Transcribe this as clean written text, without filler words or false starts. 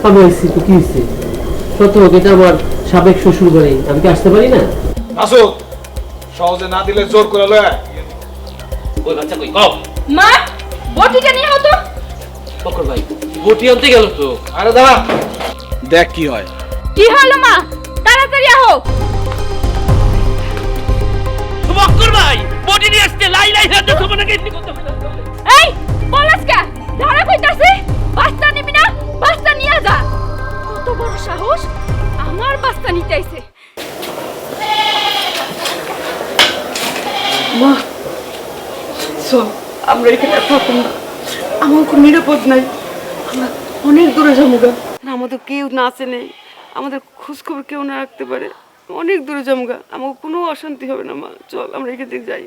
আমি আইছি তো কি হয়েছে? সত্য এটা আমার সাবেক শ্বশুর বাড়ি, আমি কি আসতে পারি না? আসো, সহজে না দিলে জোর করে লয়। ওই বাচ্চা কই কও। মা বটিটা নিয়ে হতো। বকর ভাই বটি আনতে গেল তো। আরে দাঁড়া, দেখ কি হয়। কি হলো মা? তাড়াতাড়ি আহো। বকর ভাই বটি নিয়ে আসতে লাই লাই হাতে তোমাকে এমনি করতে হবে। এই বলস কে? ধরে কইতাছি বাস্তা নিবি না? বাস্তা নিয়ে যা। কত বড় সাহস, আমার বাস্তা নিতে আইছে। মা চল, আমরা এখানে থাকুন না, আমার কোনো নিরাপদ নাই। আমরা অনেক দূরে যাবো গা, আমাদের কেউ না আছে নেই, আমাদের খোঁজখবর কেউ না রাখতে পারে। অনেক দূরে যাবো গা, আমার কোনো অশান্তি হবে না। মা চল, আমরা এখান থেকে যাই।